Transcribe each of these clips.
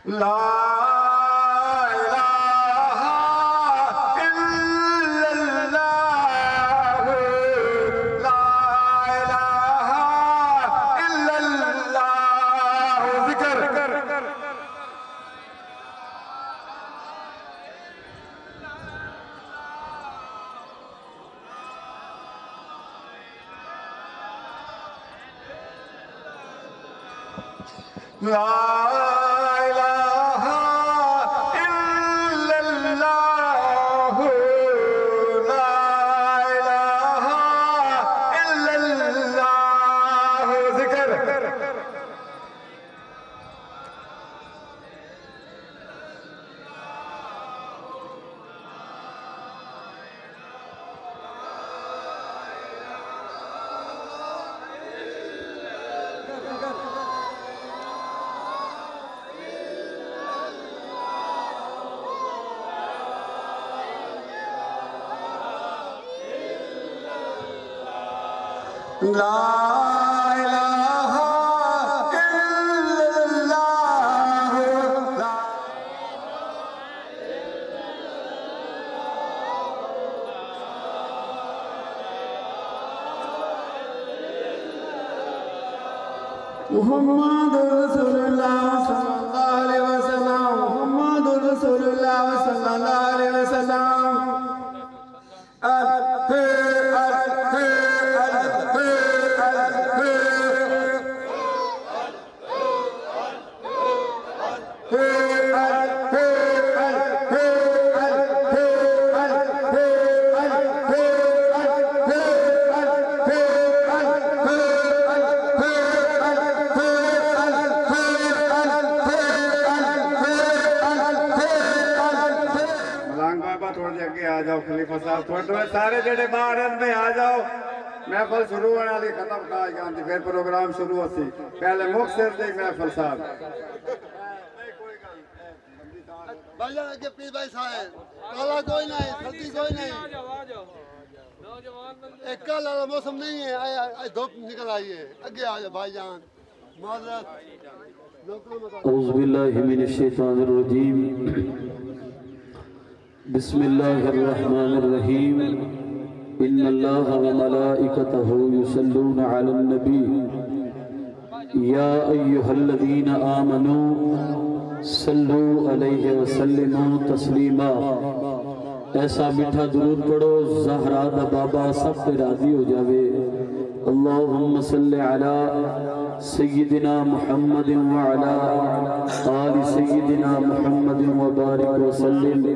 لا الہ الا اللہ لا الہ الا اللہ ذکر لا الہ الا اللہ لا الہ الا اللہ ذکر لا الہ الا اللہ محمد رسول اللہ صلی اللہ علیہ وسلم محمد رسول اللہ صلی اللہ علیہ وسلم خلیفہ صاحب تھوڑے سارے جڑے باہر میں آ جاؤ محفل شروع ہونے والی ختم کہا جانتی پھر پروگرام شروع ہوتی پہلے مختصر دی محفل صاحب بھائی جان اگے پیر بھائی صاحب کالا کوئی نہیں سردی کوئی نہیں ایک کالا موسم نہیں ہے دھوپ نکل آئی ہے اگے آ جاؤ بھائی جان معذرت اعوذ باللہ من الشیطان الرجیم بسم اللہ الرحمن الرحیم ان اللہ وملائکتہ یصلون علی النبی یا ایہا الذین آمنوا صلو علیہ وسلموا تسلیما ایسا میٹھا درود پڑھو زہرا دا بابا سب پہ راضی ہو جاوے اللہم صلی علی سیدنا محمد وعلا آل سیدنا محمد وبارک وسلم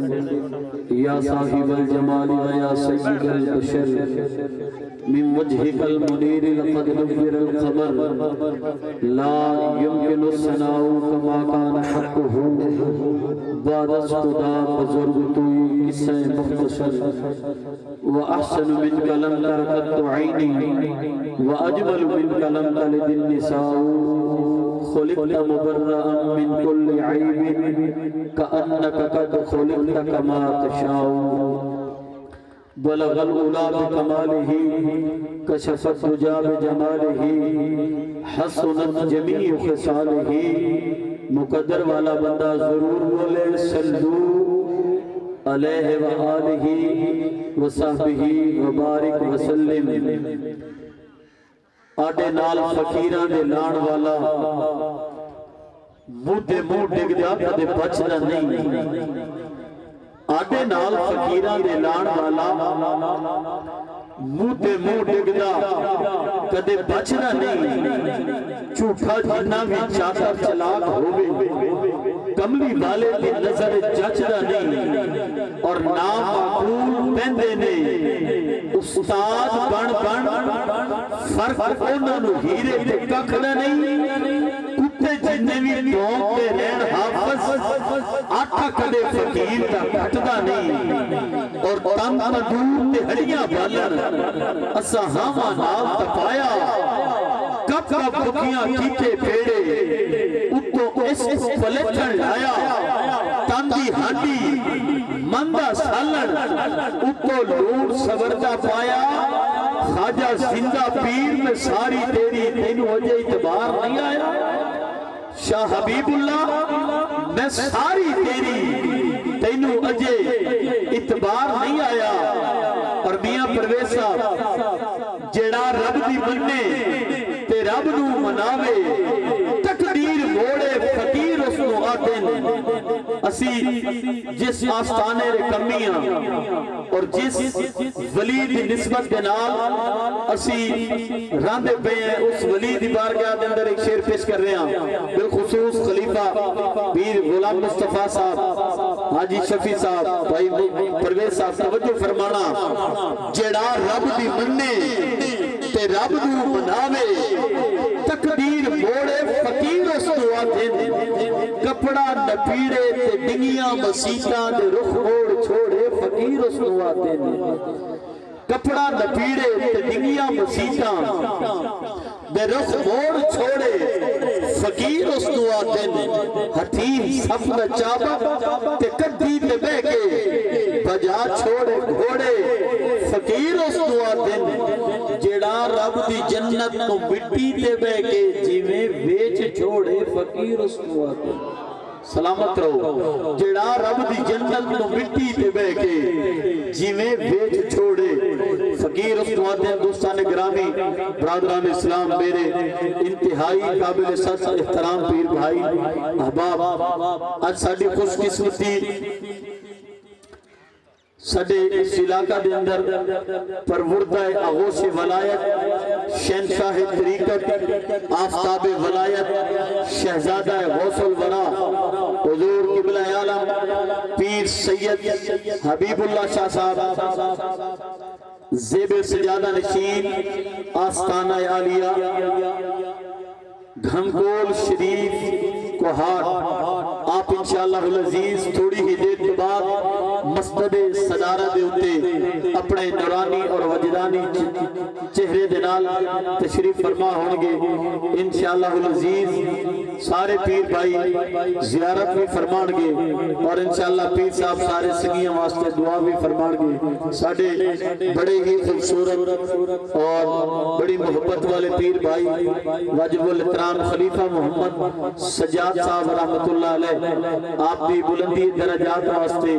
یا صاحب الجمال ویا سید البشر من وجهك المنیر لقد نور القمر لا يمكن الثناء كما كان حقه بعد خدا بزرگ توی قصہ مختصر واحسن منك لم ترقت عینی واجمل منك لم تلد النساء خلقت مبرئا من كل عیب كأنك قد خلقت كما تشاء بلغ الأولى بكماله كشف الدجى بجماله حسنت جميع خصاله مقدر والا بندہ ضرور بولے صلو علیہ وآلہ وصحبہ وبارک وسلم آڈے نال فقیران دے لان والا مودے مو ڈگ دیا کدے بچنا نہیں آڈے نال فقیران دے لان والا مودے مو ڈگ دیا کدے بچنا نہیں چھوٹا جنہ بھی چاہتا چلاک ہوئے کملی والے دی نظر جچنا نہیں اور نام معقول پہندے نے استاد بن بن فرق انہوں نے ہیرے تے ککھنا نہیں کتے جننے بھی دوم تے رین حافظ آٹھا کدے فقیر تا کھٹدا نہیں اور تم تدور تے ہڑیاں بالر اسا ہاما نال تپایا کب کب بکیاں کیتے پیڑے اتو اس پلیٹھن لایا تاندی ہانڈی مندہ سالن اتو لوڑ سوردہ پایا خواجہ زندہ پیر میں ساری تیری تینوں وجہ اعتبار نہیں آیا شاہ حبیب اللہ میں ساری تیری تینوں اجے اتبار نہیں آیا. اور میاں پرویز صاحب جیڑا رب دی مننے تے رب نو مناوے تقدیر موڑے فقیر اس نو آدن. اسی جس آستانے رے کمیاں اور جس ولی دی نسبت کے نال اسی راندے پہ ہیں اس ولی دی بارگاہ دے اندر ایک شعر پیش کر رہے ہیں. بالخصوص خلیفہ پیر غلام مصطفیٰ صاحب حاجی شفیع صاحب بھائی پرویز صاحب توجہ فرمانا. جیڑا رب دی مننے تے رب نو مناوے تقدیر موڑے فقیر اس کو آدھن. کپڑا نپیڑے تے ڈنگیاں مسیطاں دے رخ موڑ چھوڑے فقیر اس کو آدھن. کپڑا نپیڑے تے ڈنگیاں مسیطاں دے رخ موڑ چھوڑے فقیر اس کو آدھن. ہتھیم سب نچابا تے کدی تے بے کے بجا چھوڑے گھوڑے فقیر اس کو آدھن. جیڑا رب دی جنت کو مٹی تے بے کے جیویں ویچ چھوڑے فقیر اس کو آدھن. سلامت رہو. جیڑا رب دی جنت کو مٹی تے بے کے جیویں ویچ چھوڑے فقیر اس کو آدھن. دوستان گرامی برادران اسلام میرے انتہائی قابل سچ احترام پیر بھائی احباب آج ساڑھی خوش قسمتی سڈے اس علاقہ دے اندر پروردہ آغوش ولایت شہنشاہ طریقت آفتاب ولایت شہزادہ غوث الورا حضور قبلہ عالم پیر سید حبیب اللہ شاہ صاحب زیب سجادہ نشین آستانہ عالیہ گھنگول شریف کوہاٹ. آپ انشاءاللہ العزیز تھوڑی ہی دیر کے بعد مسجد صدارہ دے ہوتے اپنے نورانی اور وجدانی چہرے دنال تشریف فرما ہونگے. انشاءاللہ العزیز سارے پیر بھائی زیارت بھی فرمانگے اور انشاءاللہ پیر صاحب سارے سنگیاں واسطے دعا بھی فرمانگے. ساڑھے بڑے ہی خوبصورت اور بڑی محبت والے پیر بھائی واجب الاحترام خلیفہ محمد سجاد صاحب رحمت اللہ علیہ آپ بھی بلندی درجات واسطے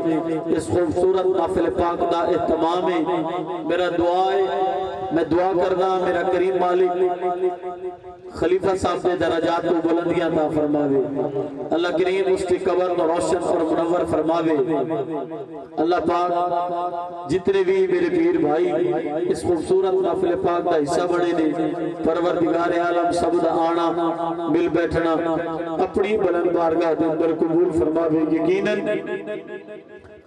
اس خوبصورت محفل پاک دا اہتمام ہے. میرا دعا ہے میں دعا کرنا میرا کریم مالک خلیفہ صاحب دے درجات کو بلندیاں عطا فرماوے. اللہ کریم اس کی قبر کو روشن اور منور فرماوے. اللہ پاک جتنے بھی میرے پیر بھائی اس خوبصورت محفل پاک دا حصہ بڑے نے پروردگار عالم سب دا آنا مل بیٹھنا اپنی بلند بارگاہ دے اندر قبول فرماوے. یقیناً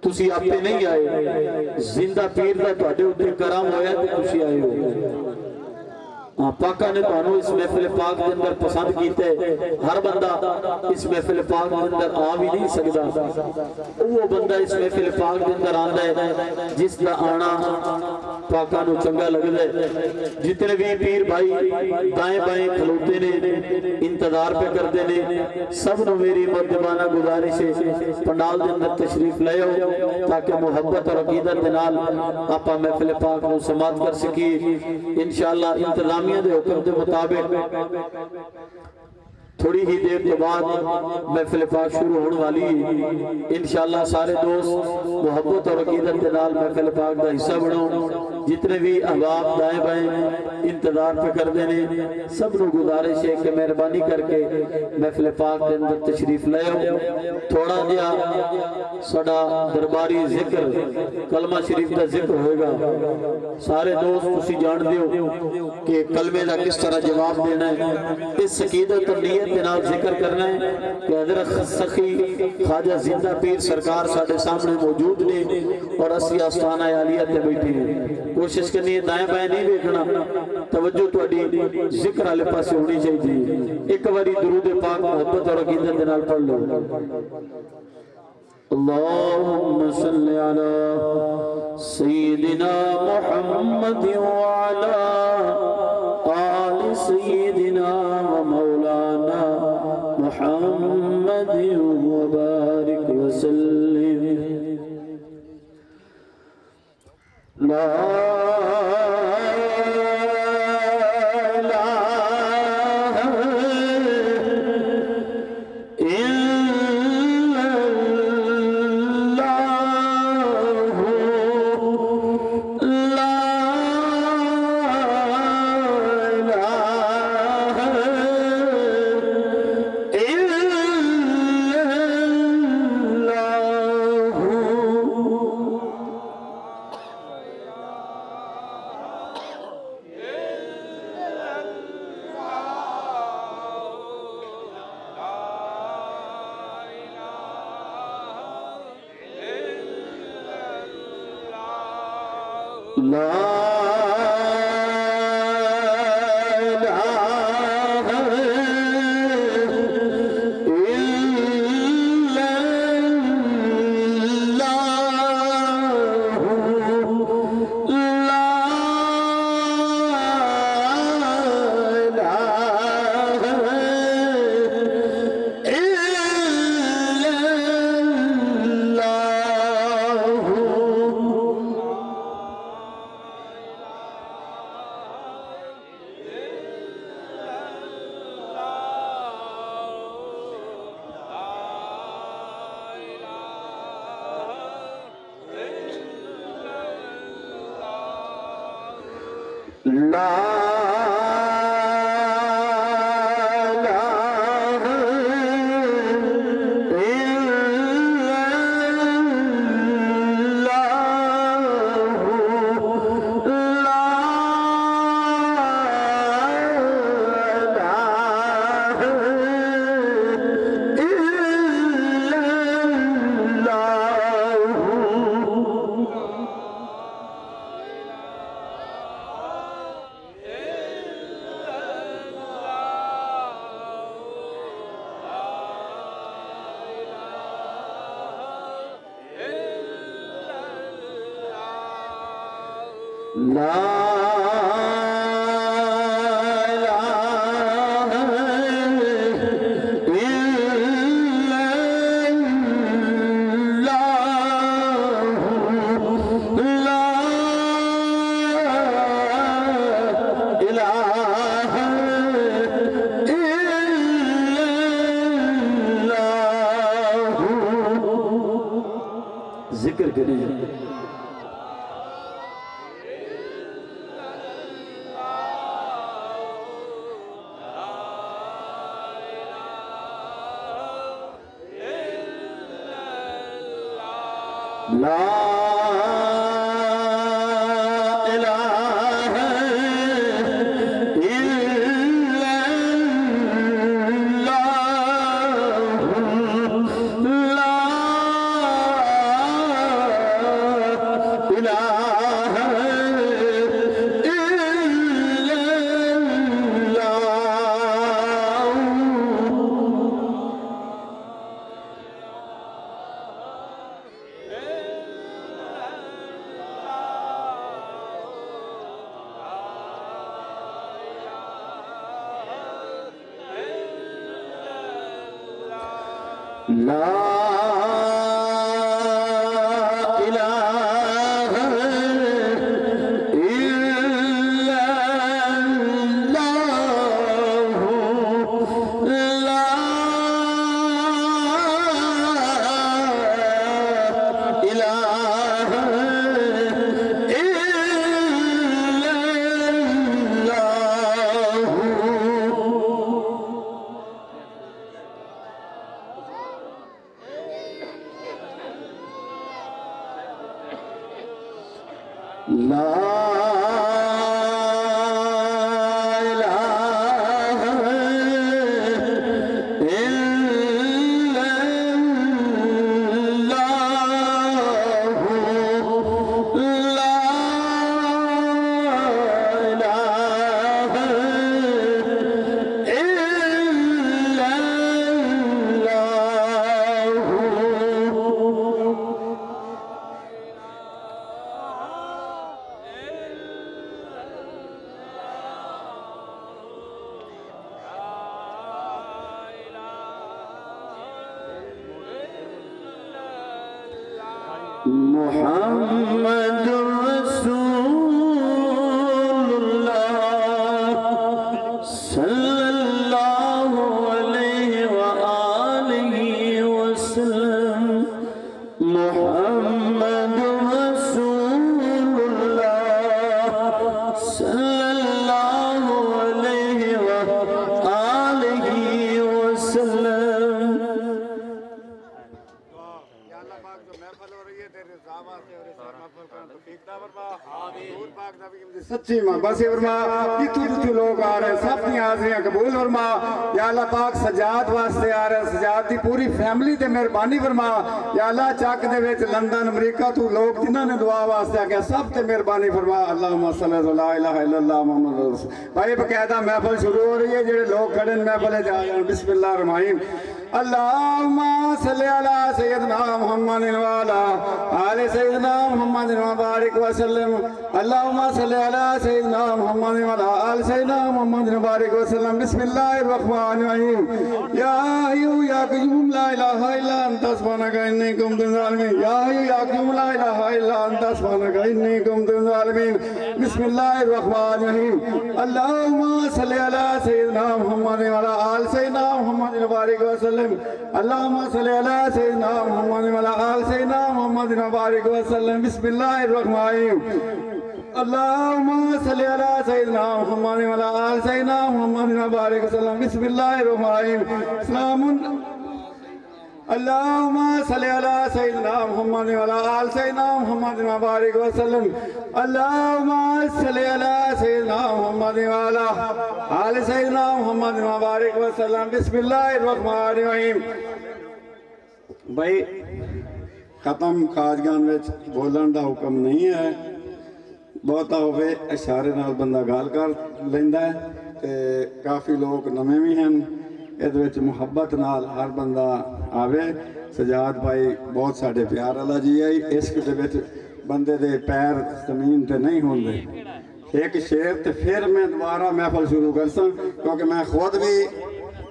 تسی آپ پہ نہیں آئے زندہ پیر دا تو اٹھے اتنے کرام ہویا تو تسی آئے ہو. پاکہ نے تو اس محفل پاک کے اندر پسند کیتے ہر بندہ اس محفل پاک کے اندر آ بھی نہیں سکتا. وہ بندہ اس محفل پاک کے اندر آندہ ہے جس کا آنا پاکہ نو چنگا لگ دے. جتنے بھی پیر بھائی دائیں بائیں کھلوتے نے انتظار پہ کرتے نے سب نو میری مدبانہ گزارش ہے پنڈال دے اندر تشریف لے ہو تاکہ محبت اور عقیدت دنال آپا محفل پاک نو سماعت کر سکی. انشاءاللہ انتظامیہ دے حکم دے مطابق تھوڑی ہی دیر کے بعد محفل پاک شروع ہونے والی ہے. انشاءاللہ سارے دوست محبت اور عقیدت دنال محفل پاک دا حصہ بڑھو. جتنے بھی احباب دائیں بائیں انتظار پہ کر دینے سب نو گزارش ہے کہ مہربانی کر کے محفل پاک دے اندر تشریف لے ہو. تھوڑا دیا سڑا درباری ذکر کلمہ شریف دا ذکر ہوئے گا. سارے دوست اسی جان دیو کہ کلمے دا کس طرح جواب دینا ہے. اس عقیدت اور نیت دنال ذکر کرنا ہے کہ حضرت سخی خواجہ زندہ پیر سرکار ساڑھے سامنے موجود نے اور اسی آستانہ عالیہ تے بیٹھے ہیں. کوشش کرنی ہے دائیں بائیں نہیں بیٹھنا توجہ تو اڈی ذکر آلے پاسے ہونی چاہیے. ایک باری درود پاک محبت اور عقیدت دنال پڑھ لو. اللہم صلی علی سیدنا محمد وعلا آل سیدنا و مولانا محمد وبارک وسلم. لا ذکر کریں لا محمد رسول اللہ صلی اللہ علیہ وآلہ وسلم محمد رسول اللہ صلی اللہ علیہ وآلہ وسلم یا اللہ پاک جو محفل ہو رہی ہے تیرے صحابہ سے اور اسے مغفر کرن توفیق عطا فرما حضور پاک نبی کی سچی محبت سے فرما جتھوں لوگ آ رہے ہیں سب دی حاضریاں قبول فرما یا اللہ پاک سجاد واسطے آ رہے ہیں سجاد دی پوری فیملی تے مہربانی فرما یا اللہ چک دے وچ لندن امریکہ تو لوگ جنہاں نے دعا واسطے آ کے سب تے مہربانی فرما اللہم صلی اللہ الہ الا اللہ محمد رسول بھائی باقاعدہ محفل شروع ہو رہی ہے جڑے لوگ کھڑے ہیں محفل جا رہے ہیں بسم اللہ الرحمن الرحیم اللہم صلی علی سیدنا محمد وعلا آل سیدنا محمد وبارک وسلم اللہم صلی علی سیدنا محمد وعلا آل سیدنا محمد وبارک وسلم بسم اللہ الرحمن الرحیم یا حی یا قیوم لا الہ الا انت سبحانک انی کنت من الظالمین یا حی یا قیوم لا الہ الا انت سبحانک انی کنت من الظالمین بسم اللہ الرحمن الرحیم اللہم صلی علی سیدنا محمد وعلا آل سیدنا محمد وبارک وسلم اللہم صلی علی سیدنا محمد وعلا آل سیدنا محمد وبارک وسلم بسم اللہ الرحمن الرحیم اللہم صلی علی سیدنا محمد وعلا آل سیدنا محمد وبارک وسلم بسم اللہ الرحمن الرحیم سلام اللہم صلی علی سیدنا محمد وعلا آل سیدنا محمد وبارک وسلم اللہم صلی علی سیدنا محمد وعلا آل سیدنا محمد وبارک وسلم بسم اللہ الرحمن الرحیم بھائی ختم خاجگان وچ بولن دا حکم نہیں ہے بہتا ہوئے اشارے نال بندہ گال کر لیندا ہے تے کافی لوگ نمے بھی ہیں اس وچ محبت نال ہر بندہ آوے سجاد بھائی بہت ساڑے پیار اللہ جی آئی عشق دے وچ بندے دے پیر زمین تے نہیں ہوندے ایک شعر تے پھر میں دوبارہ محفل شروع کر ساں کیونکہ میں خود بھی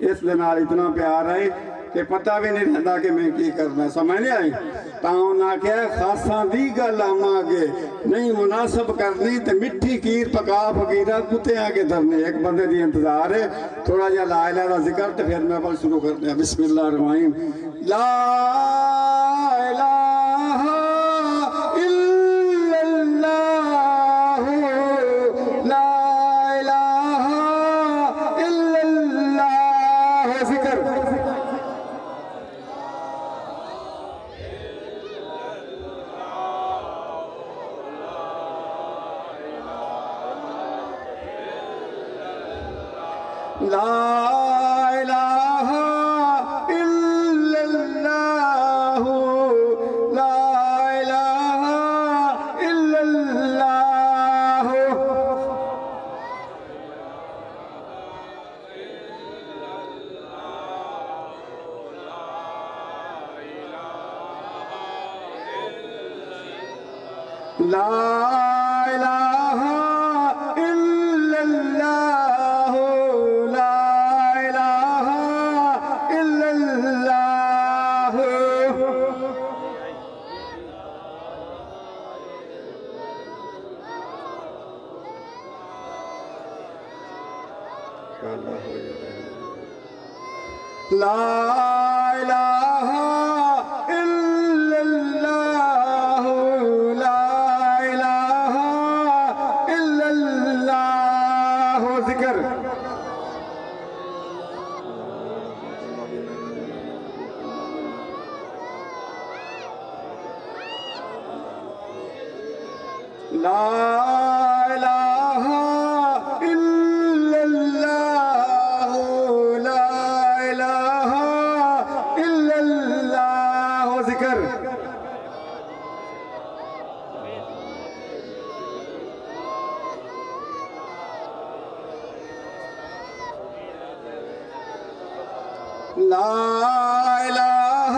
اس دے نال اتنا پیار ہے کہ پتہ بھی نہیں رہتا کہ میں کی کرنا سمجھ نہیں آئی تاؤں نہ کہ خاصاں دی گل آگے نہیں مناسب کرنی تے مٹھی کیر پکا فقیرہ کتے آگے دھرنے ایک بندے دی انتظار ہے تھوڑا جا لا الہ دا ذکر تے پھر میں پل شروع کرتے ہیں بسم اللہ الرحمن الرحیم لا الہ الا اللہ لا الہ الا اللہ ذکر لا الہ الا اللہ لا الہ الا اللہ لا الہ الا اللہ لا الہ الا اللہ لا الہ الا اللہ ذکر لا الہ الا اللہ لا الہ الا اللہ ذکر لا الہ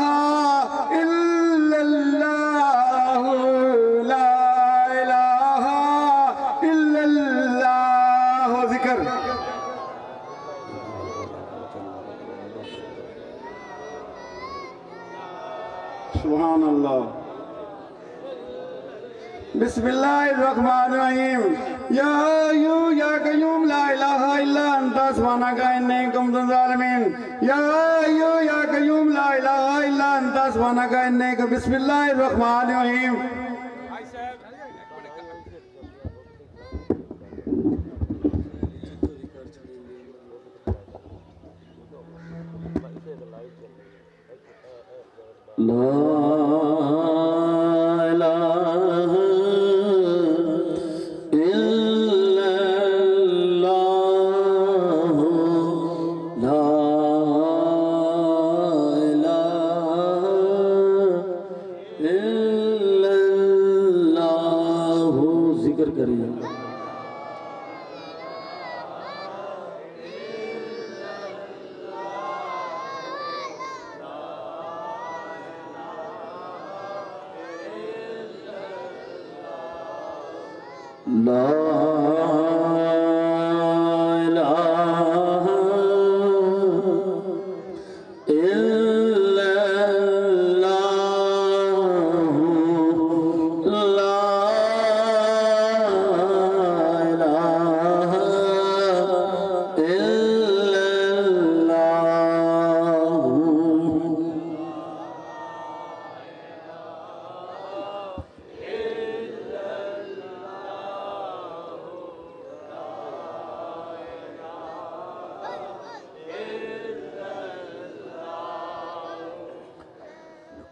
الا اللہ لا الہ الا اللہ ذکر سبحان اللہ بسم اللہ الرحمن الرحیم یا ایو یا قیوم لا الہ الا انت سبحانک انی کنت من الظالمین یا ایو یا قیوم لا الہ الا انت سبحانک انی کنت بسم اللہ الرحمن الرحیم لا لا إله إلا الله لا إله إلا الله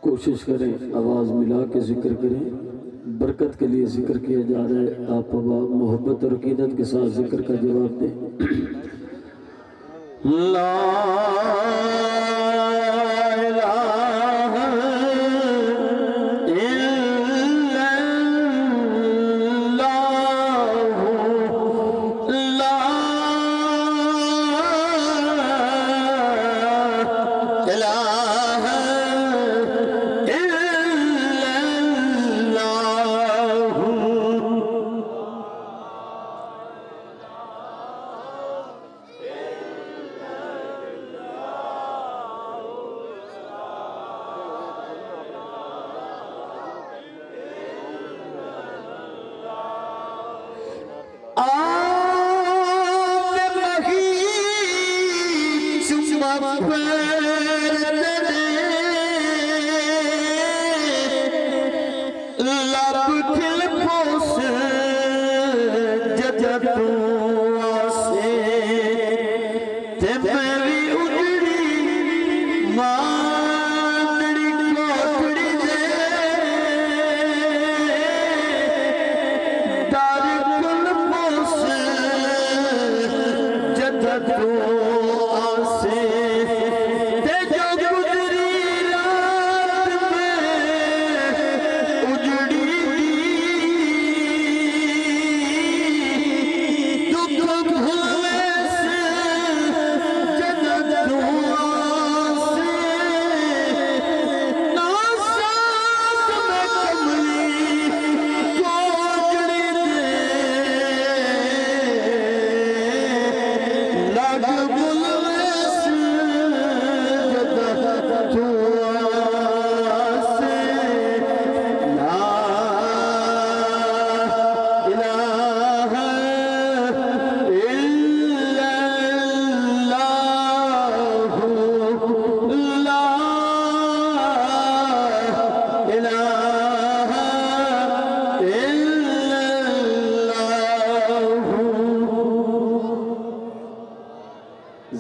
کوشش کریں آواز ملا کے ذکر کریں برکت کے لیے ذکر کیا جا رہا ہے آپ محبت اور عقیدت کے ساتھ ذکر کا جواب دیں لا الہ الا اللہ لا الہ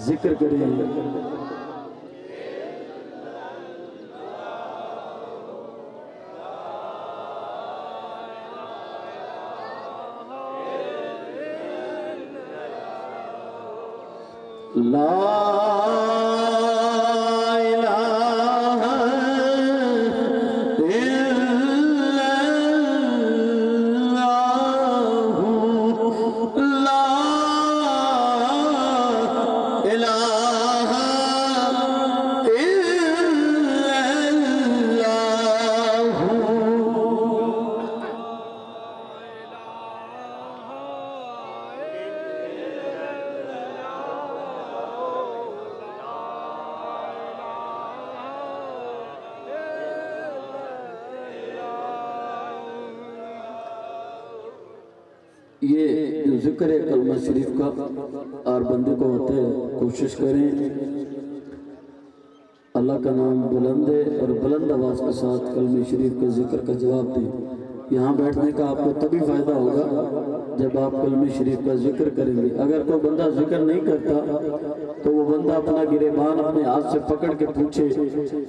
ذکر کریں یہ جو ذکر ہے کلمہ شریف کا اور بندے کو ہوتا ہے کوشش کریں اللہ کا نام بلند ہے اور بلند آواز کے ساتھ کلمہ شریف کے ذکر کا جواب دیں یہاں بیٹھنے کا آپ کو تبھی فائدہ ہوگا جب آپ کلمہ شریف کا ذکر کریں گے اگر کوئی بندہ ذکر نہیں کرتا تو وہ بندہ اپنا گریبان اپنے ہاتھ سے پکڑ کے پوچھے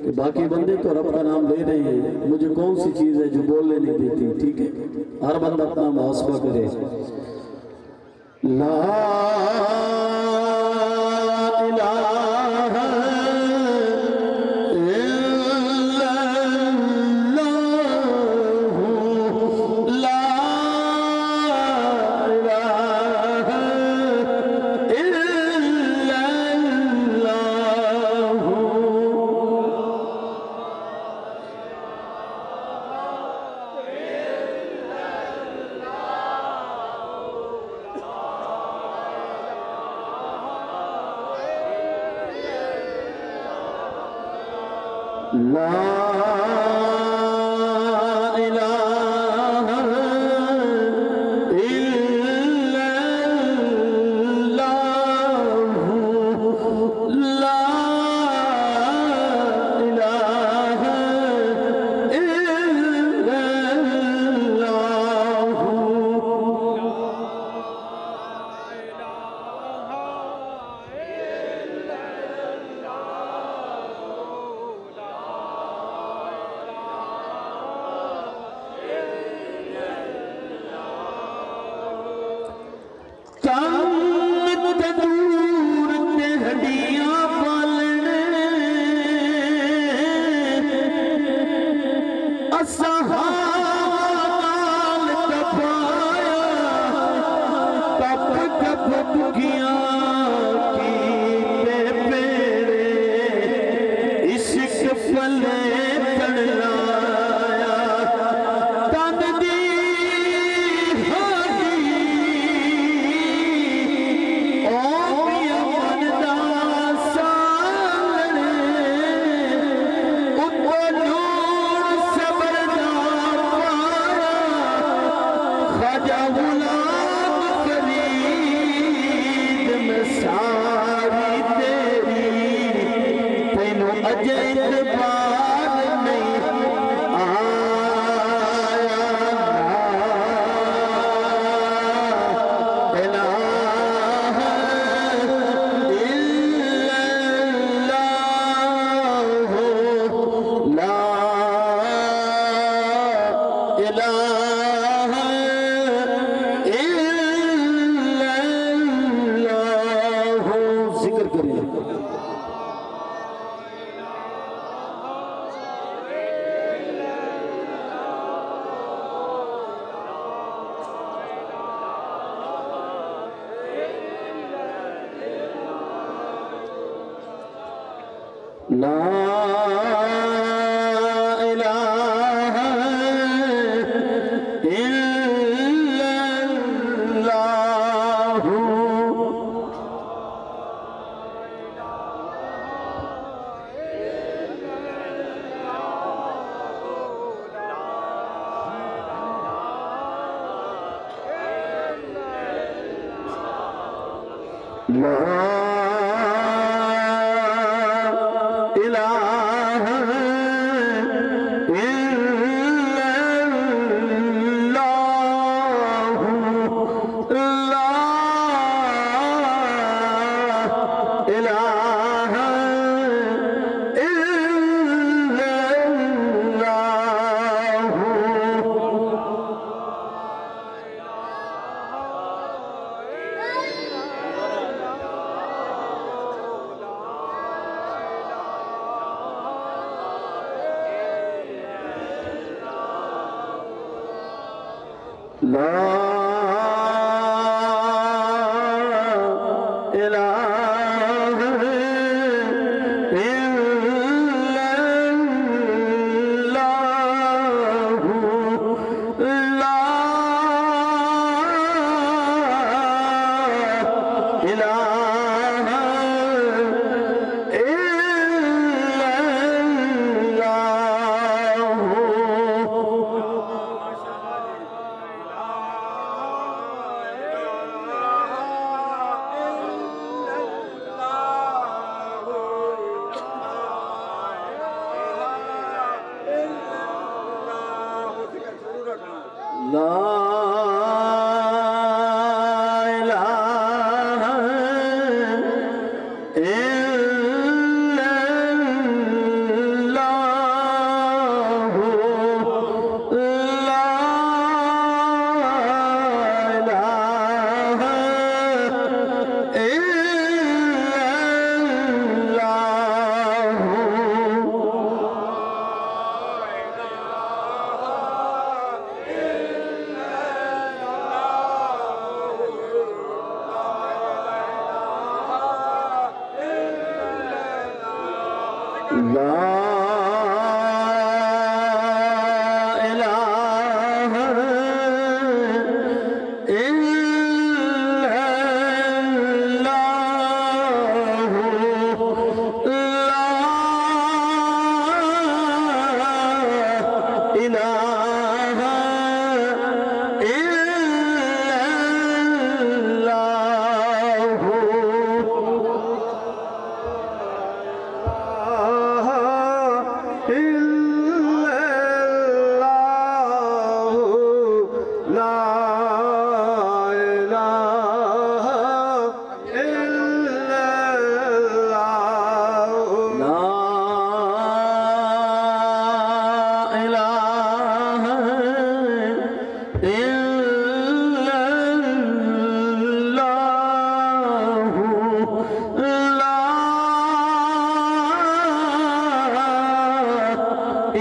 کہ باقی بندے تو رب کا نام لے رہے ہیں مجھے کون سی چیز ہے جو بولنے نہیں دیتی ٹھیک ہے ہر بندہ اپنا محاسبہ کرے لا الہ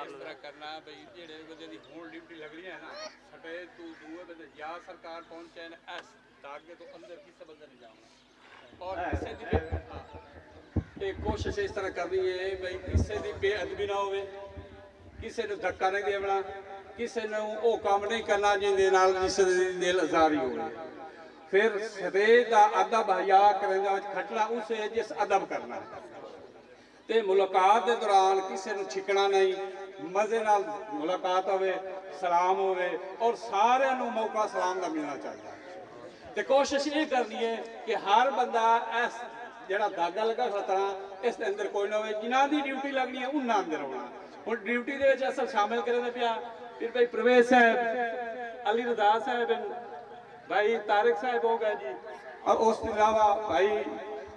ਇਸ ਤਰ੍ਹਾਂ ਕਰਨਾ ਬਈ ਜਿਹੜੇ ਬੰਦੇ ਦੀ ਹੁਣ ਡਿਊਟੀ ਲੱਗਣੀ ਹੈ ਨਾ ਸਾਡੇ ਤੂੰ ਦੂਏ ਬੰਦੇ ਜਾਂ ਸਰਕਾਰ ਪਹੁੰਚੇ ਨੇ ਇਸ ਦਾਗੇ ਤੋਂ ਅੰਦਰ ਕਿਸੇ ਬੰਦੇ ਨਹੀਂ ਜਾਣਾ ਔਰ ਕਿਸੇ ਦੀ ਇਹ ਕੋਸ਼ਿਸ਼ ਇਸ ਤਰ੍ਹਾਂ ਕਰਨੀ ਹੈ ਬਈ ਕਿਸੇ ਦੀ ਬੇਅਦਬੀ ਨਾ ਹੋਵੇ ਕਿਸੇ ਨੂੰ ਧੱਕਾ ਨਹੀਂ ਦੇਣਾ ਕਿਸੇ ਨੂੰ ਉਹ ਕੰਮ ਨਹੀਂ ਕਰਨਾ ਜਿਹਦੇ ਨਾਲ ਕਿਸੇ ਦੀ ਦਿਲ ਆਜ਼ਾਰੀ ਹੋਵੇ ਫਿਰ ਸਵੇਰ ਦਾ ਅਦਬ ਹਯਾ ਕਰਨ ਦਾ ਖਟਣਾ ਉਸੇ ਜਿਸ ਅਦਬ ਕਰਨਾ ਤੇ ਮੁਲਾਕਾਤ ਦੇ ਦੌਰਾਨ ਕਿਸੇ ਨੂੰ ਛਿਕਣਾ ਨਹੀਂ ਮਜ਼ੇ ਨਾਲ ਮੁਲਾਕਾਤ ਹੋਵੇ ਸਲਾਮ ਹੋਵੇ ਔਰ ਸਾਰਿਆਂ ਨੂੰ ਮੌਕਾ ਸਲਾਮ ਦਾ ਮਿਲਣਾ ਚਾਹੀਦਾ ਤੇ ਕੋਸ਼ਿਸ਼ ਇਹ ਕਰਨੀ ਹੈ ਕਿ ਹਰ ਬੰਦਾ ਇਸ ਜਿਹੜਾ ਦਾਗਾ ਲੱਗਾ ਖਤਰਾ ਇਸ ਦੇ ਅੰਦਰ ਕੋਈ ਨਾ ਹੋਵੇ ਜਿਨ੍ਹਾਂ ਦੀ ਡਿਊਟੀ ਲੱਗਣੀ ਹੈ ਉਹਨਾਂ ਅੰਦਰ ਆਉਣਾ ਹੁਣ ਡਿਊਟੀ ਦੇ ਵਿੱਚ ਅਸਲ ਸ਼ਾਮਿਲ ਕਰਨ ਪਿਆ ਫਿਰ ਭਾਈ ਪ੍ਰਵੇਸ਼ ਸਾਹਿਬ ਅਲੀ ਰਜ਼ਾ ਸਾਹਿਬ ਭਾਈ ਤਾਰਿਕ ਸਾਹਿਬ ਹੋ ਗਏ ਜੀ ਔਰ ਉਸ ਤੋਂ ਇਲਾਵਾ ਭਾਈ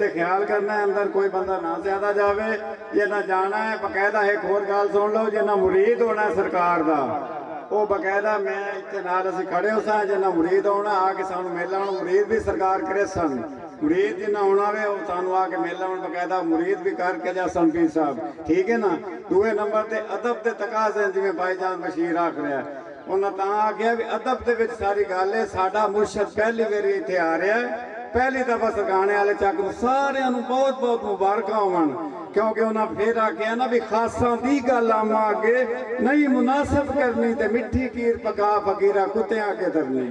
ਤੇ ਖਿਆਲ ਕਰਨਾ ਹੈ ਅੰਦਰ ਕੋਈ ਬੰਦਾ ਨਾ ਜ਼ਿਆਦਾ ਜਾਵੇ ਜੇ ਨਾ ਜਾਣਾ ਹੈ ਬਕਾਇਦਾ ਇੱਕ ਹੋਰ ਗੱਲ ਸੁਣ ਲਓ ਜੇ ਨਾ ਮੁਰੀਦ ਹੋਣਾ ਸਰਕਾਰ ਦਾ ਉਹ ਬਕਾਇਦਾ ਮੈਂ ਇੱਥੇ ਨਾਲ ਅਸੀਂ ਖੜੇ ਹੋ ਸਾਂ ਜੇ ਨਾ ਮੁਰੀਦ ਆਉਣਾ ਆ ਕੇ ਸਾਨੂੰ ਮਿਲਣ ਮੁਰੀਦ ਵੀ ਸਰਕਾਰ ਕਰੇ ਸਨ ਮੁਰੀਦ ਜਿੰਨਾ ਆਉਣਾ ਵੇ ਉਹ ਸਾਨੂੰ ਆ ਕੇ ਮਿਲਣ ਬਕਾਇਦਾ ਮੁਰੀਦ ਵੀ ਕਰਕੇ ਜਾ ਸਨ ਪੀਰ ਸਾਹਿਬ ਠੀਕ ਹੈ ਨਾ ਦੂਏ ਨੰਬਰ ਤੇ ਅਦਬ ਦੇ ਤਕਾਜ਼ੇ ਜਿਵੇਂ ਭਾਈਜਾਨ ਬਸ਼ੀਰ ਆਖ ਰਿਹਾ ਉਹਨਾਂ ਤਾਂ ਆਖਿਆ ਵੀ ਅਦਬ ਦੇ ਵਿੱਚ ਸਾਰੀ ਗੱਲ ਹੈ ਸਾਡਾ ਮੁਰਸ਼ਦ ਪਹਿਲੀ ਵਾਰੀ ਇੱਥੇ ਆ ਰਿਹਾ ਹੈ ਪਹਿਲੀ ਦਫਾ ਸਰਗਾਣੇ ਵਾਲੇ ਚੱਕ ਨੂੰ ਸਾਰਿਆਂ ਨੂੰ ਬਹੁਤ ਬਹੁਤ ਮੁਬਾਰਕਾਂ ਹੋਵਣ ਕਿਉਂਕਿ ਉਹਨਾਂ ਫੇਰ ਆਖਿਆ ਨਾ ਵੀ ਖਾਸਾਂ ਦੀ ਗੱਲ ਆਮਾ ਅੱਗੇ ਨਹੀਂ ਮੁਨਾਸਬ ਕਰਨੀ ਤੇ ਮਿੱਠੀ ਕੀਰ ਪਕਾ ਫਕੀਰਾ ਕੁੱਤਿਆਂ ਅੱਗੇ ਧਰਨੀ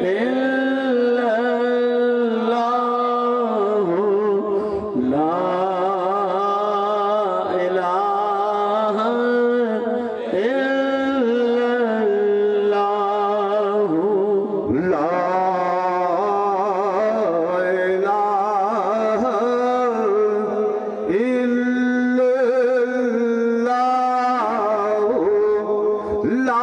إلا الله لا إله إلا الله لا إله إلا الله لا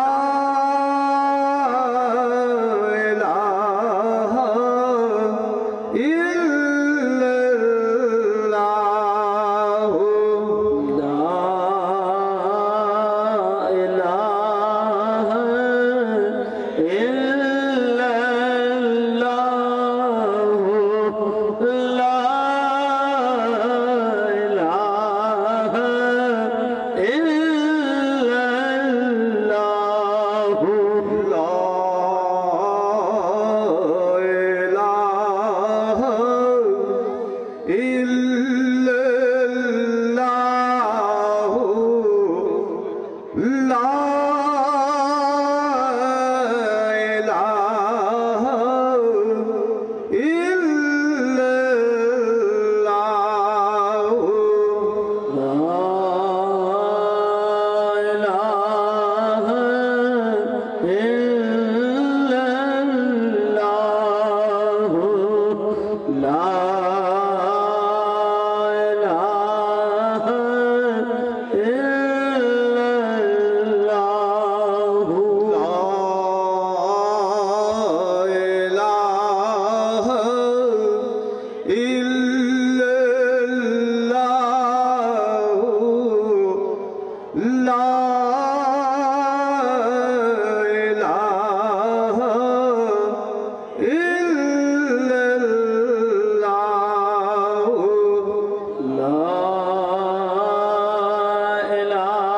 إله إلا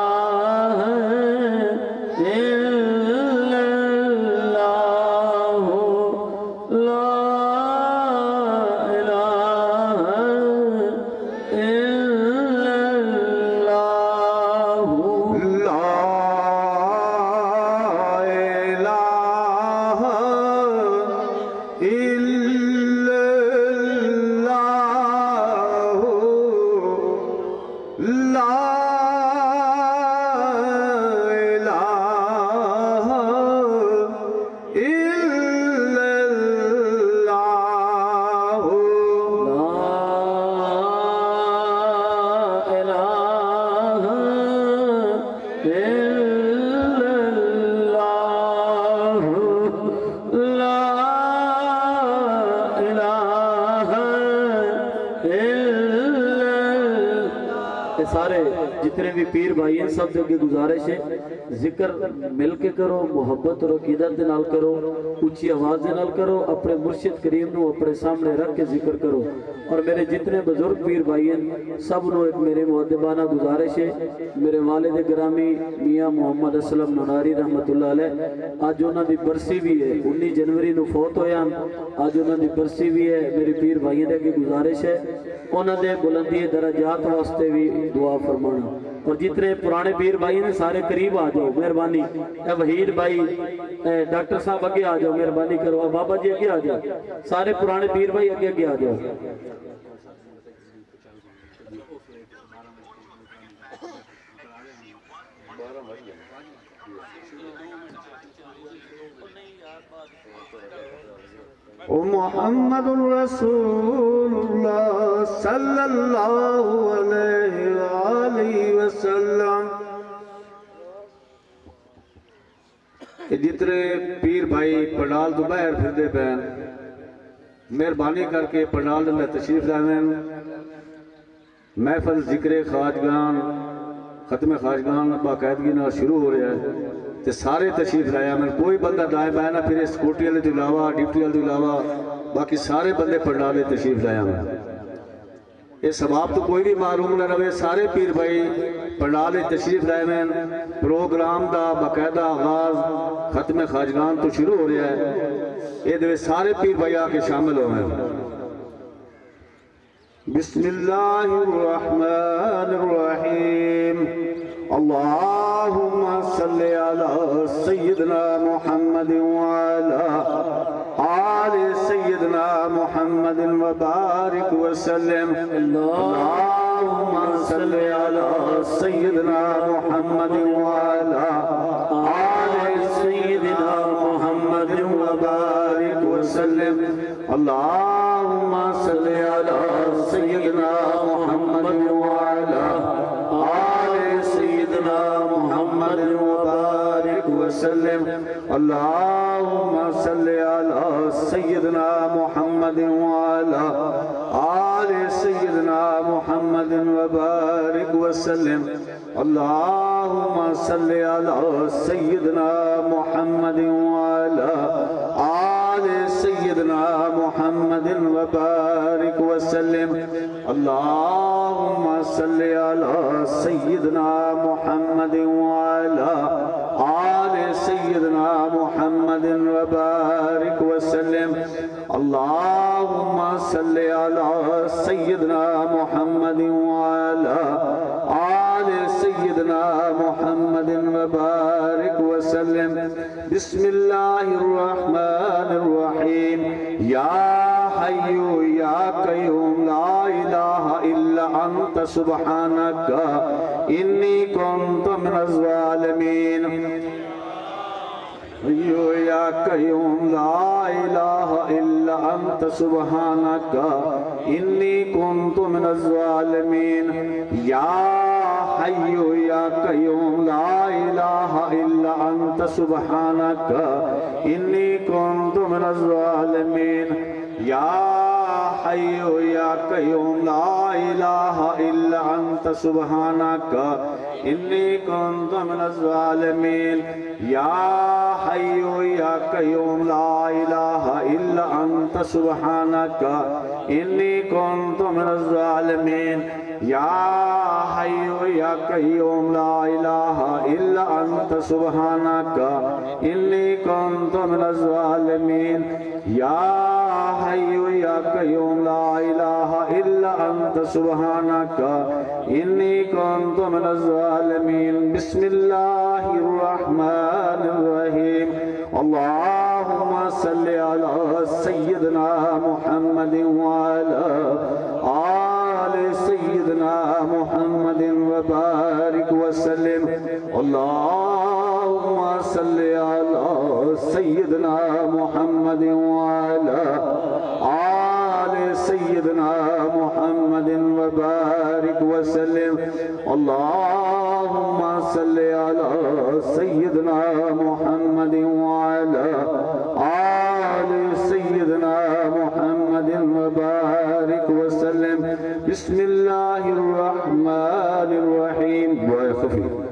الله لا إله إلا الله لا إله إلا الله سارے جتنے بھی پیر بھائی ہیں سب جو گزارش ہے ذکر مل کے کرو، محبت اور عقیدت دے نال کرو، اونچی آواز دے نال کرو، اپنے مرشد کریم نو اپنے سامنے رکھ کے ذکر کرو۔ اور میرے جتنے بزرگ پیر بھائی ہیں سب نو ایک میرے مؤدبانہ گزارش ہے، میرے والد گرامی میاں محمد اسلم نوناری رحمت اللہ علیہ آج انہاں دی برسی بھی ہے، 19 جنوری نو فوت ہویا، آج انہاں دی برسی بھی ہے۔ میرے پیر بھائیوں دے کی گزارش ہے انہاں دے بلندی درجات واسطے بھی دعا فرمانا۔ اور جتنے پرانے پیر بھائی ہیں سارے قریب آ جاؤ مہربانی، اے وحید بھائی، اے ڈاکٹر صاحب اگے آ جاؤ مہربانی کرو، بابا جی اگے آ جاؤ، سارے پرانے پیر بھائی اگے آ جاؤ۔ محمد رسول اللہ صلی اللہ علیہ وآلہ وسلم۔ جتنے پیر بھائی پنڈال تو باہر پھردے پین مہربانی کر کے پنڈال میں تشریف لائیں۔ محفل ذکر خواجگان ختم خواجگان باقاعدگی نال شروع ہو رہا ہے تے سارے تشریف لایا میں کوئی بندہ دائیں بائیں نہ پھر سکوٹی والے تو علاوہ ڈیوٹی والے تو علاوہ باقی سارے بندے پنڈالے تشریف لایا میں۔ یہ ثواب تو کوئی بھی معلوم نہ رہے، سارے پیر بھائی پنڈالے تشریف لائے میں۔ پروگرام دا باقاعدہ آغاز ختم خواجگان تو شروع ہو رہا ہے، یہ دے سارے پیر بھائی آ کے شامل ہو ہیں۔ بسم اللہ الرحمن الرحیم، اللہم صلی علی سیدنا محمد وعلا محمد وبارك وسلم اللهم صل على سيدنا محمد وعلى آل سيدنا محمد وبارك وسلم اللهم صل على سيدنا محمد وعلى آل سيدنا محمد وبارك وسلم اللهم صل على سيدنا محمد وعلى آل سيدنا محمد وبارك وسلم اللهم صل على سيدنا محمد وعلى آل سيدنا محمد وبارك وسلم اللهم صل على سيدنا محمد وعلى آل سيدنا محمد وبارك وسلم اللهم صل على سيدنا محمد وعلى آل سيدنا محمد وبارك وسلم بسم الله الرحمن الرحيم يا حي يا قيوم لا إله إلا أنت سبحانك إني كنت من الظالمين يا قيوم لا إله إلا أنت سبحانك إني كنت من الظالمين يا حي يا قيوم لا إله إلا أنت سبحانك إني كنت من الظالمين يا حي يا قيوم لا إله إلا أنت سبحانك إني كنت من الظالمين يا حي يا قيوم لا إله إلا أنت سبحانك إني كنت من الظالمين يا حي يا قيوم لا إله إلا أنت سبحانك إني كنت من الظالمين يا حي يا قيوم لا إله إلا أنت سبحانك إني كنت من الظالمين بسم الله الرحمن الرحيم اللهم صل على سيدنا محمد وعلى آل سيدنا محمد وبارك وسلم اللهم صل على سيدنا محمد وعلى آل سيدنا محمد وبارك وسلم اللهم صل على سيدنا محمد وعلى آل سيدنا محمد وبارك وسلم بسم الله الرحمن الرحيم دعاء خفيف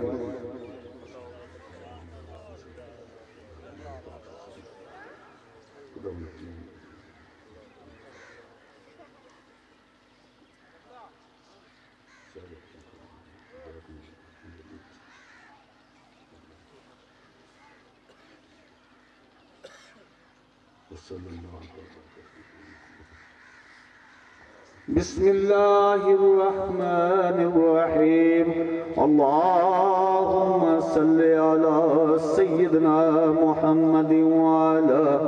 بسم الله الرحمن الرحيم اللهم صل على سيدنا محمد وعلى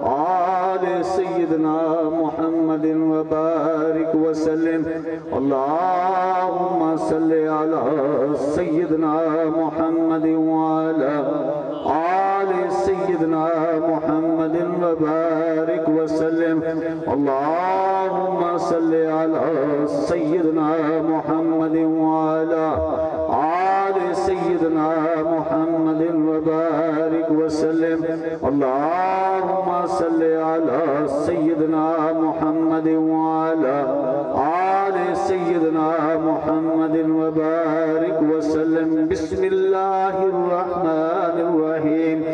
آل سيدنا محمد وبارك وسلم اللهم صل على سيدنا محمد وعلى آل سيدنا محمد وبارك وسلم اللهم صل على سيدنا محمد وعلى آل سيدنا محمد وبارك وسلم اللهم صل على سيدنا محمد وعلى آل سيدنا محمد وبارك وسلم بسم الله الرحمن الرحيم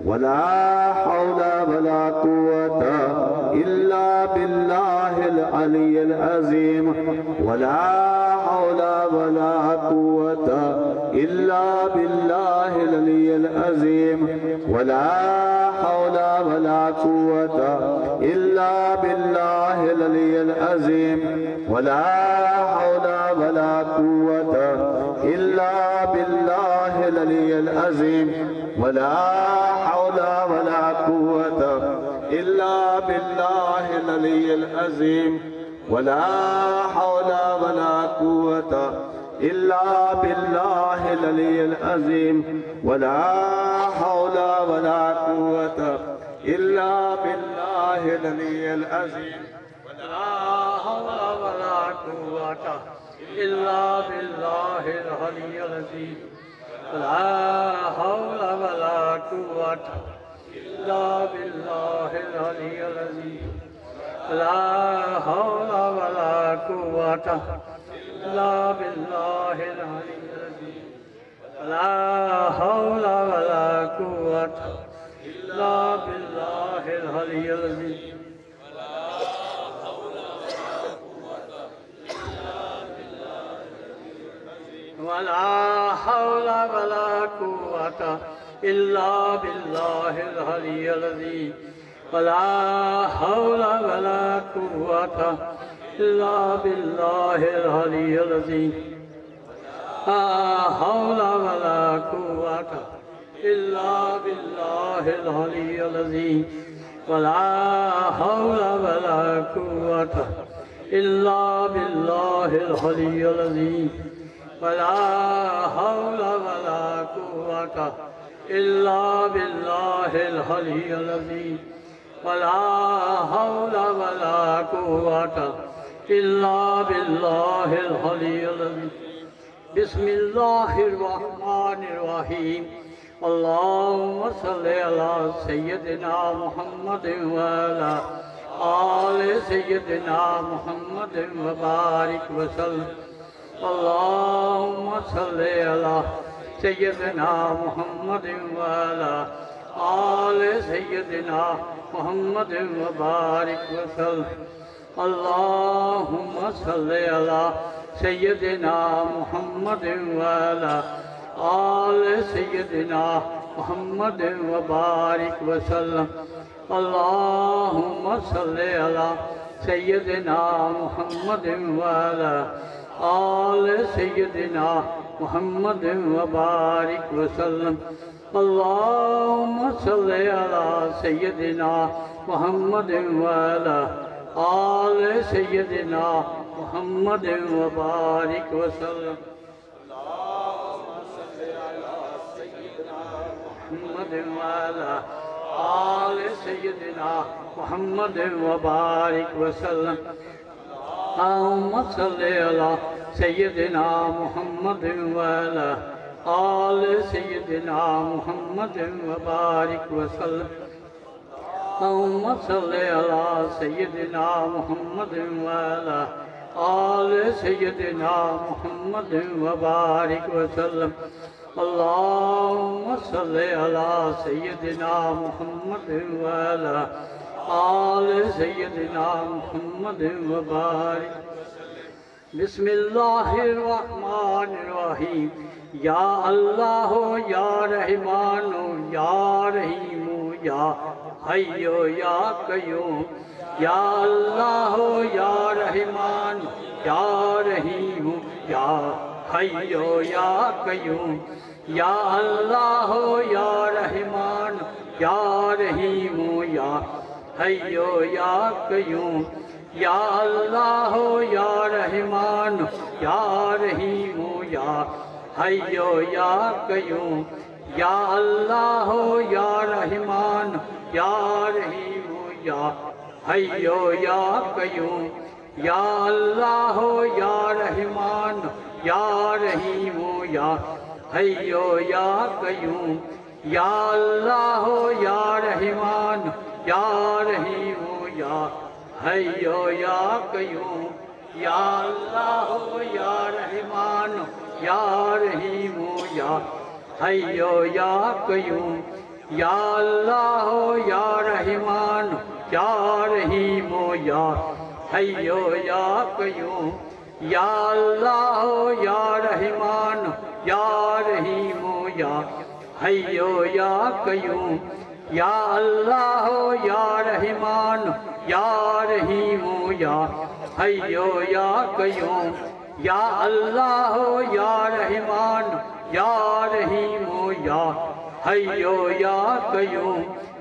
ولا حول ولا قوة إلا بالله العلي العظيم ولا حول ولا قوة إلا بالله العلي العظيم ولا حول ولا قوة إلا بالله العلي العظيم ولا حول ولا قوة إلا بالله العلي العظيم ولا حول ولا قوة إلا بالله العلي العظيم ولا حول ولا قوة إلا بالله العلي العظيم ولا حول ولا قوة إلا بالله العلي العظيم ولا حول ولا قوة إلا بالله العلي العظيم ولا حول ولا قوة إلا بالله العلي العظيم ولا حول ولا قوة إلا بالله العلي العظيم ولا حول ولا قوة إلا بالله العلي العظيم ولا حول ولا قوة إلا بالله العلي العظيم ولا حول ولا قوة إلا بالله العلي العظيم لا حول ولا قوة إلا بالله العلي العظيم ولا حول ولا قوة إلا بالله العلي العظيم ولا حول ولا قوة إلا بالله العلي العظيم ولا حول ولا قوة إلا بالله العلي العظيم بسم الله الرحمن الرحيم اللهم صل على سيدنا محمد وعلى آل سيدنا محمد وبارك وسلم اللهم صل على سيدنا محمد وعلى آل سيدنا محمد وبارك وسلم اللهم صل على سيدنا محمد وعلى آل سيدنا محمد وبارك وسلم اللهم صل على سيدنا محمد وعلى آل سيدنا محمد وبارك وسلم اللهم صل على سيدنا محمد وعلى آل سيدنا محمد وبارك وسلم محمد وعلى آل سيدنا محمد وبارك وسلم اللهم صل على سيدنا محمد وعلى آل سيدنا محمد وبارك وسلم اللهم صل على سيدنا محمد وعلى آل سيدنا محمد وبارك وسلم اللهم صل على سيدنا محمد وعلى آل سيدنا محمد وبارك بسم الله الرحمن الرحيم يا الله يا رحمن يا رحيم يا حي يا قيوم يا الله يا رحمن يا رحيم يا حي يا قيوم يا الله يا رحمن يا رحيم يا حي يا قيوم يا الله يا رحمن يا رحيم يا حي يا قيوم يا الله يا رحمن يا رحيم يا حي يا قيوم يا الله يا رحمن يا رحيم يا حي يا قيوم يا الله يا رحمن يا رحيم يا حي يا قيوم يا الله يا رحمن يا رحيم يا حي يا قيوم يا الله يا رحمن يا رحيم يا حي يا قيوم يا الله يا رحمن يا رحيم يا حي يا قيوم يا الله يا رحمن يا رحيم يا حي يا قيوم يا الله يا رحمن يا رحيم يا حي يا قيوم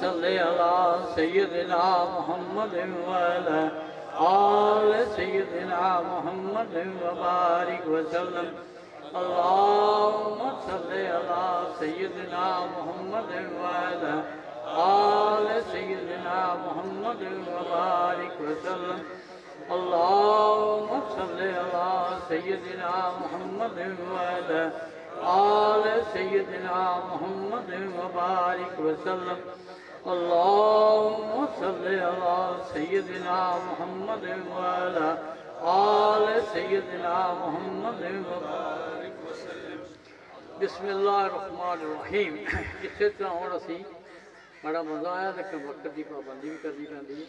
صل على سيدنا محمد وعلى آل سيدنا محمد وبارك وسلم اللهم صل على سيدنا محمد وعلى آل سيدنا محمد وبارك وسلم اللهم صل على سيدنا محمد وعلى آل سيدنا محمد وبارك وسلم اللهم صل على سيدنا محمد وعلى آل سيدنا محمد وبارك وسلم بسم اللہ الرحمن الرحیم اسی طرح ہوں اسی بڑا مزہ آیا لیکن وقت کی پابندی بھی کرنی پڑتی ہے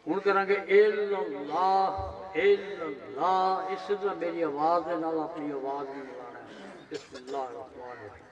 ہوں کریں گے اللہ اس طرح میری آواز کے نال اپنی آواز بھی ملانا ہے بسم اللہ الرحمن الرحیم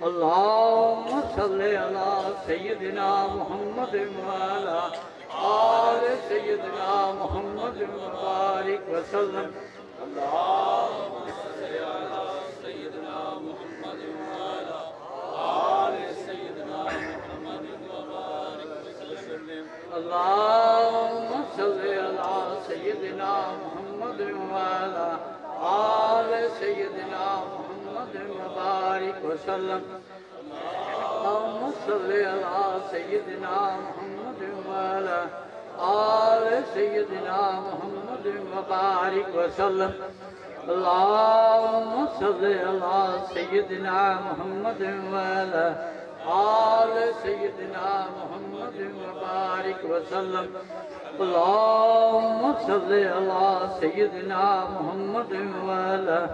اللهم صل على سيدنا محمد وعلى آل سيدنا محمد وبارك وسلم اللهم صل على سيدنا محمد وعلى آل سيدنا محمد وبارك وسلم اللهم صل على سيدنا محمد وعلى آل سيدنا محمد وبارك وسلم اللهم صل على سيدنا محمد وعلى آل سيدنا محمد وبارك وسلم اللهم صل على سيدنا محمد وعلى آل سيدنا محمد وبارك وسلم اللهم صل على سيدنا محمد وعلى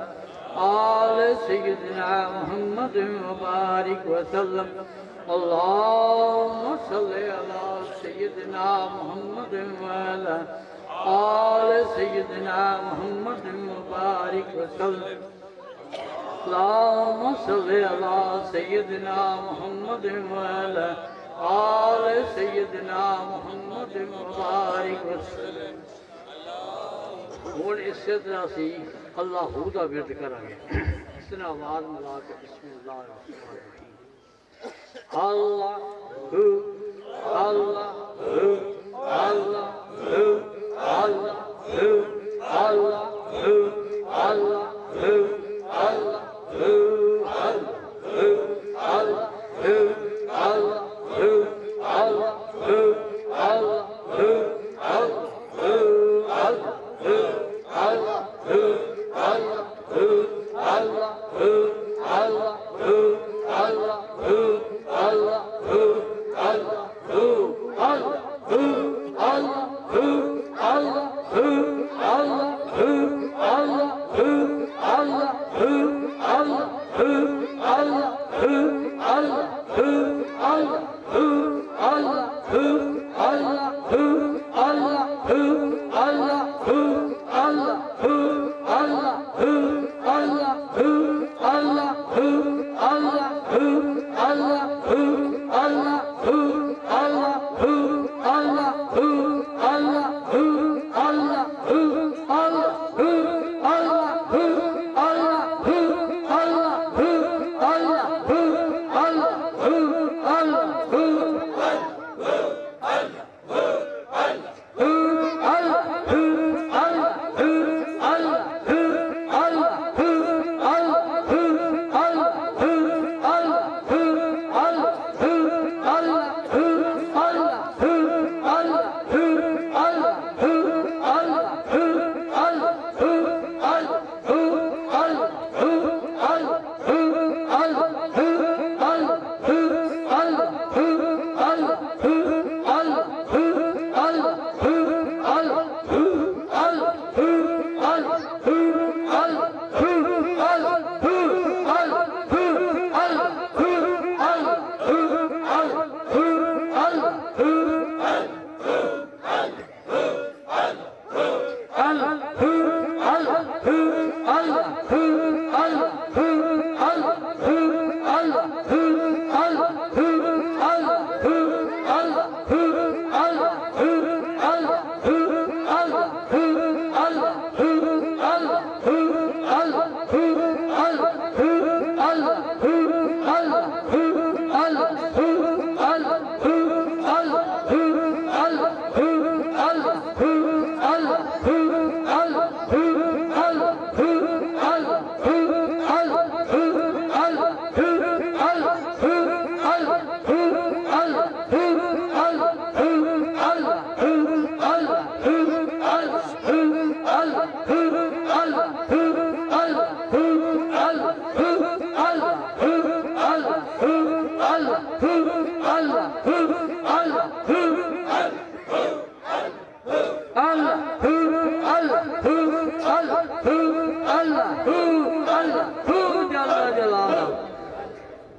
آل سيدنا محمد وبارك وسلم اللهم صل على سيدنا محمد وعلى آل سيدنا محمد وبارك وسلم اللهم صل على سيدنا محمد وعلى آل سيدنا محمد وبارك وسلم ہوں اس طرح سی اللہ دا ورد کریں گے اس طرح آواز ملا کے بسم اللہ الرحمن الرحیم اللہ اللہ اللہ اللہ اللہ اللہ Allah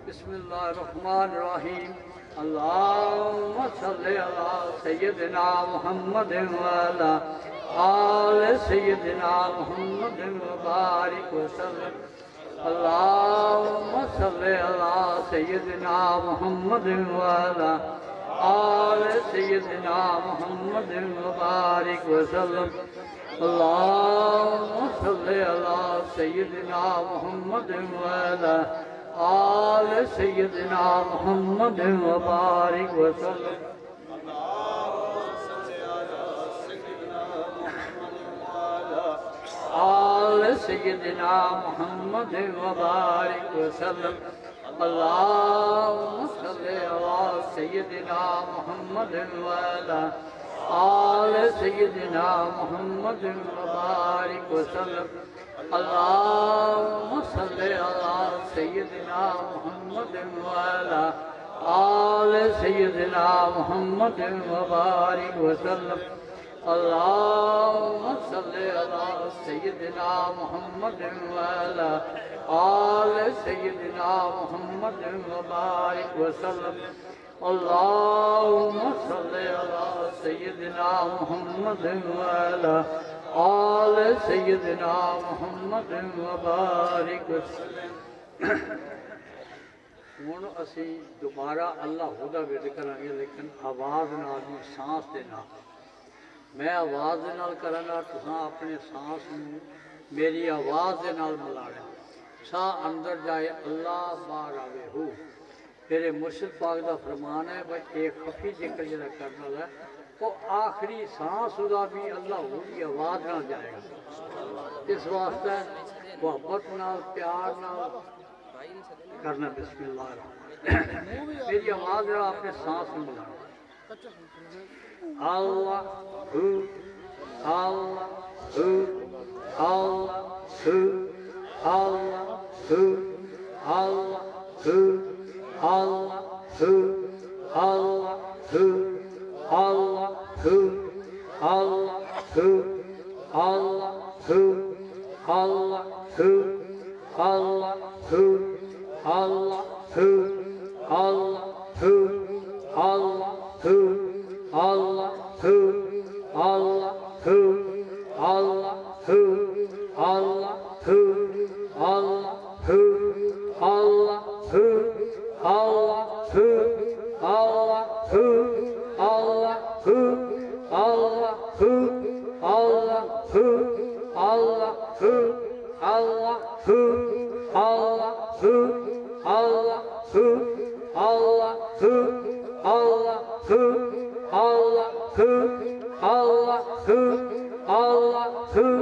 بسم اللہ الرحمن الرحیم اللہم صلی علی سیدنا محمد وعلا آل سیدنا محمد وبارک وسلم اللہم صلی علی سیدنا محمد وعلا آل سیدنا محمد وبارک وسلم اللہم صلی علی سیدنا محمد وعلا آل سیدنا محمد وبارک وسلم آل سیدنا محمد وبارک وسلم اللہم صلی علی سیدنا محمد وعلا آل سیدنا محمد وبارک وسلم اللہم صلی علی سیدنا محمد وعلا آل سیدنا محمد وبارک وسلم اللہم صلی علی سیدنا محمد وعلا آل سیدنا محمد وبارک وسلم اللہم صلی علی سیدنا محمد وعلا آل سیدنا محمد وبارک وسلم ہوں اسی دوبارہ اللہ دا ورد کریں گے لیکن آواز نال نہیں سانس دے نال میں آواز دے نال کراں گا تساں اپنے سانس نوں میری آواز دے نال ملانا ساہ اندر جائے اللہ باہر آوے ہو میرے مرشد پاک دا فرمان ہے بھائی ایک خفی ذکر جڑا کرنا ہے وہ آخری سانس ادا بھی اللہ ہو کی آواز نہ جائے گا اس واسطے محبت نال پیار نال کرنا بسم اللہ الرحمن میری آواز نال اپنے سانس میں ملانا اللہ ہو اللہ ہو اللہ ہو اللہ ہو اللہ ہو Allah who, Allah who, Allah who, Allah who, Allah who, Allah who, Allah who, Allah who, Allah who. Allahu Allahu Allahu Allahu Allahu Allahu Allahu Allahu